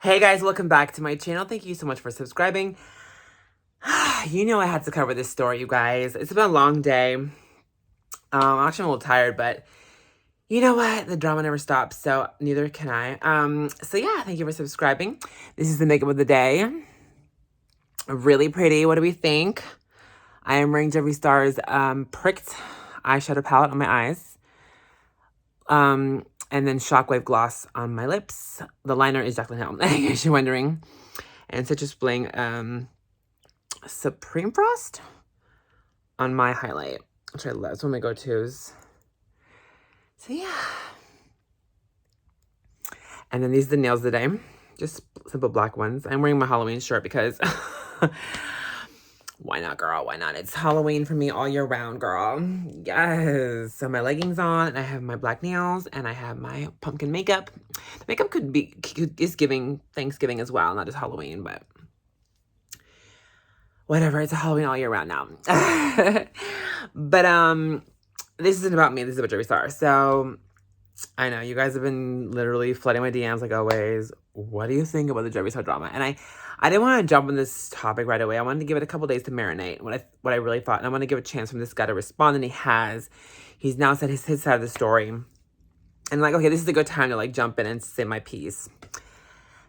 Hey guys, welcome back to my channel. Thank you so much for subscribing. You know I had to cover this story, you guys. It's been a long day. Actually, I'm a little tired, but you know what? The drama never stops, so neither can I. So yeah, thank you for subscribing. This is the makeup of the day. Really pretty. What do we think? I am wearing Jeffree Star's pricked eyeshadow palette on my eyes. And then Shockwave gloss on my lips. The liner is Jaclyn Hill, in case you're wondering. And Citrus Bling Supreme Frost on my highlight, which I love. It's one of my go-tos. So yeah. And then these are the nails of the day. Just simple black ones. I'm wearing my Halloween shirt because why not, girl? Why not? It's Halloween for me all year round, girl. Yes. So my leggings on, and I have my black nails, and I have my pumpkin makeup. The makeup is giving Thanksgiving as well, not just Halloween, but whatever. It's a Halloween all year round now. But this isn't about me. This is about Jeffree Star. So I know you guys have been literally flooding my DMs like always. What do you think about the Jeffree Star drama? And I didn't want to jump on this topic right away. I wanted to give it a couple days to marinate. What I really thought, and I want to give a chance from this guy to respond, and he has. He's now said his side of the story, and like, okay, this is a good time to like jump in and say my piece.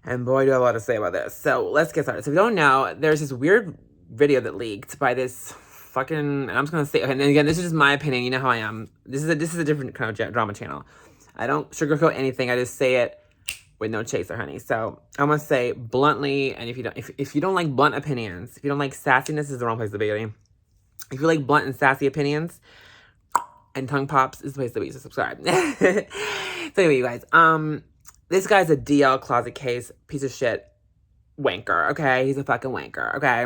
And boy, do I have a lot to say about this. So let's get started. So if you don't know, there's this weird video that leaked by this fucking, and I'm just gonna say, and again, this is just my opinion. You know how I am. This is a different kind of drama channel. I don't sugarcoat anything. I just say it with no chaser, honey. So I'm gonna say bluntly, and if you don't like blunt opinions, if you don't like sassiness, this is the wrong place to be. If you like blunt and sassy opinions and tongue pops, is the place to be. So subscribe. So anyway, you guys, this guy's a DL closet case piece of shit wanker. Okay, he's a fucking wanker. Okay.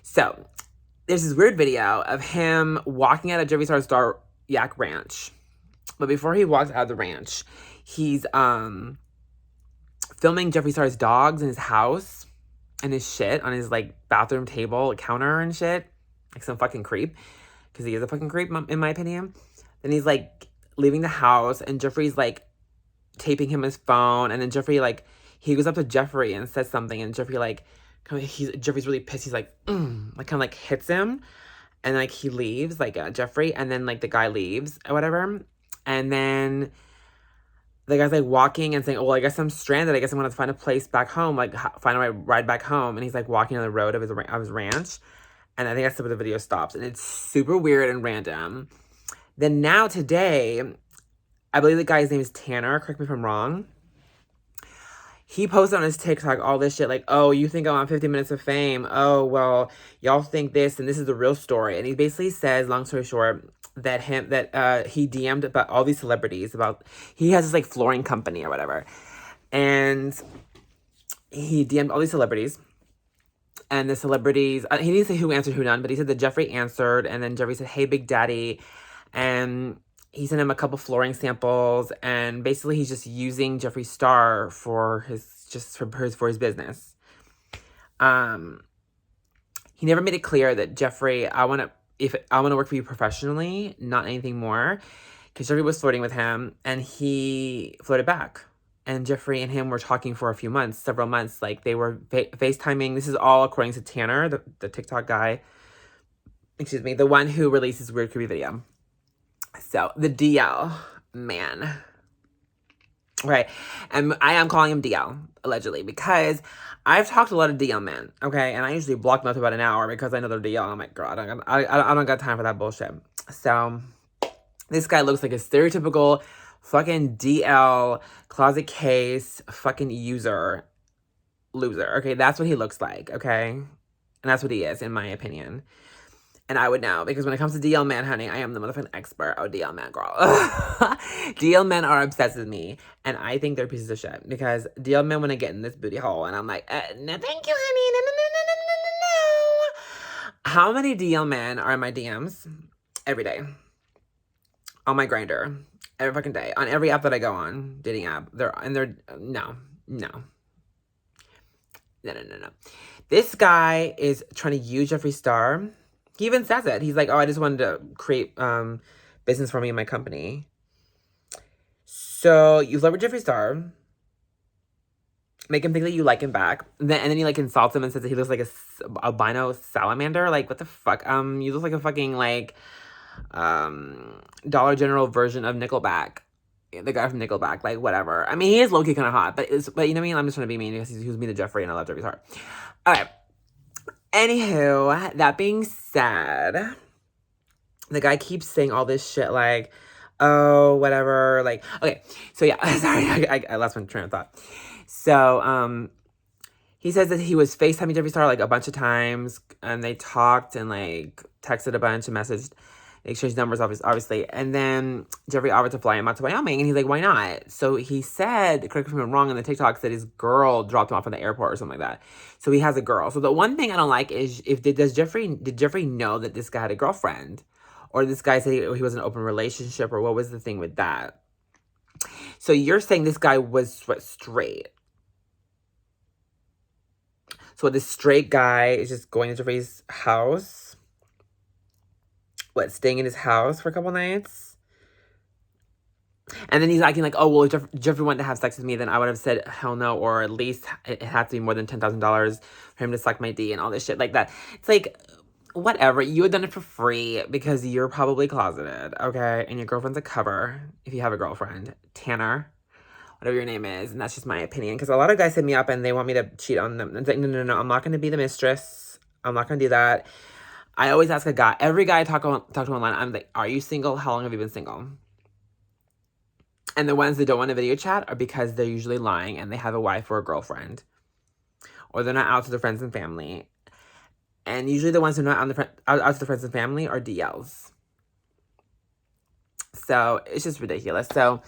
So there's this weird video of him walking out of Jeffree Star's Yak Ranch. But before he walks out of the ranch, he's filming Jeffree Star's dogs in his house and his shit on his like bathroom table, counter and shit. Like some fucking creep. Because he is a fucking creep, in my opinion. Then he's like leaving the house, and Jeffree's like taping him his phone, and then Jeffree like, he goes up to Jeffree and says something, and Jeffree like, Jeffree's really pissed. He's like, like kind of like hits him, and like he leaves, like Jeffree, and then like the guy leaves or whatever, and then the guy's like walking and saying, oh, well, I guess I'm stranded. I guess I'm gonna find a place back home, like find a ride back home. And he's like walking on the road of his ranch, and I think that's where the video stops, and it's super weird and random. Then now today, I believe the guy's name is Tanner. Correct me if I'm wrong. He posted on his TikTok all this shit like, oh, you think I want 50 minutes of fame? Oh, well, y'all think this, and this is the real story. And he basically says, long story short, that he DM'd about all these celebrities, he has this like flooring company or whatever. And he DM'd all these celebrities. And the celebrities, he didn't say who answered, who none, but he said that Jeffree answered, and then Jeffree said, hey, Big Daddy. And he sent him a couple flooring samples, and basically he's just using Jeffree Star for his business. He never made it clear that Jeffree, I want to work for you professionally, not anything more, because Jeffree was flirting with him, and he flirted back. And Jeffree and him were talking for a few months, several months, like they were FaceTiming. This is all according to Tanner, the TikTok guy. Excuse me, the one who released this weird creepy video. So, the DL man. Okay, and I am calling him DL, allegedly, because I've talked to a lot of DL men, okay? And I usually block them after about an hour because I know they're DL. I'm like, girl, I don't got time for that bullshit. So, this guy looks like a stereotypical fucking DL, closet case, fucking loser. Okay, that's what he looks like, okay? And that's what he is, in my opinion. And I would know, because when it comes to DL men, honey, I am the motherfucking expert. Oh, DL men, girl. DL men are obsessed with me, and I think they're pieces of shit, because DL men want to get in this booty hole, and I'm like, no, thank you, honey. No, no, no, no, no, no, no. How many DL men are in my DMs? Every day. On my Grindr. Every fucking day. On every app that I go on, dating app. No. This guy is trying to use Jeffree Star. He even says it. He's like, oh, I just wanted to create business for me and my company. So you flirt with Jeffree Star. make him think that you like him back. And then he like insults him and says that he looks like a albino salamander. Like, what the fuck? You look like a fucking like Dollar General version of Nickelback. The guy from Nickelback, like, whatever. I mean, he is low-key kind of hot, but you know what I mean? I'm just trying to be mean because he was mean to Jeffree, and I love Jeffree's heart. Okay. Anywho, that being said, the guy keeps saying all this shit like, oh, whatever. Like, okay. So, yeah. Sorry. I lost my train of thought. So, he says that he was FaceTiming Jeffree Star, like, a bunch of times, and they talked and, like, texted a bunch and messaged, exchanged numbers, obviously. And then Jeffree offered to fly him out to Wyoming, and he's like, why not? So he said, correct me if I'm wrong, in the TikTok, that his girl dropped him off at the airport or something like that. So he has a girl. So the one thing I don't like is, did Jeffree know that this guy had a girlfriend? Or this guy said he was in an open relationship, or what was the thing with that? So you're saying this guy was, what, straight? So this straight guy is just going to Jeffree's house? What, staying in his house for a couple nights? And then he's acting like, oh, well, if Jeffree wanted to have sex with me, then I would have said hell no, or at least it had to be more than $10,000 for him to suck my D and all this shit like that. It's like, whatever. You had done it for free because you're probably closeted, okay? And your girlfriend's a cover, if you have a girlfriend. Tanner, whatever your name is. And that's just my opinion. Because a lot of guys hit me up and they want me to cheat on them. It's like, no, I'm not going to be the mistress. I'm not going to do that. I always ask a guy, every guy I talk to online, I'm like, are you single? How long have you been single? And the ones that don't want to video chat are because they're usually lying and they have a wife or a girlfriend. Or they're not out to their friends and family. And usually the ones who are not out to the friends and family are DLs. So it's just ridiculous. So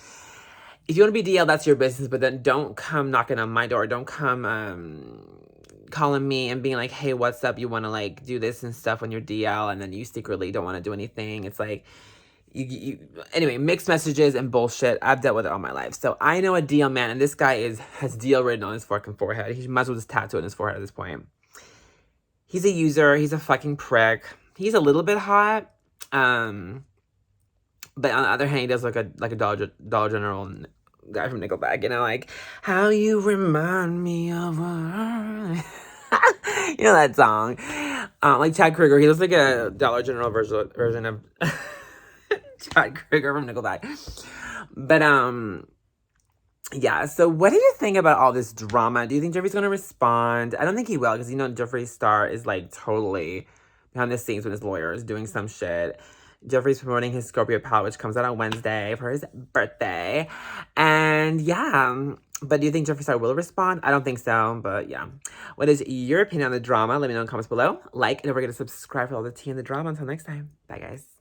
if you want to be DL, that's your business. But then don't come knocking on my door. Don't come calling me and being like, hey, what's up? You want to like do this and stuff when you're DL. And then you secretly don't want to do anything. It's like, anyway, mixed messages and bullshit. I've dealt with it all my life. So I know a DL man. And this guy has DL written on his fucking forehead. He might as well just tattoo it on his forehead at this point. He's a user. He's a fucking prick. He's a little bit hot. But on the other hand, he does like a Dollar General guy from Nickelback. You know, like, how you remind me of her. You know that song. Like Chad Kroeger. He looks like a Dollar General version of Chad Kroeger from Nickelback. But, yeah, so what do you think about all this drama? Do you think Jeffree's going to respond? I don't think he will, because you know Jeffree Star is like totally behind the scenes with his lawyers doing some shit. Jeffree's promoting his Scorpio palette, which comes out on Wednesday for his birthday. And yeah, but do you think Jeffree Star will respond? I don't think so, but yeah. What is your opinion on the drama? Let me know in the comments below. Like, and don't forget to subscribe for all the tea and the drama. Until next time. Bye, guys.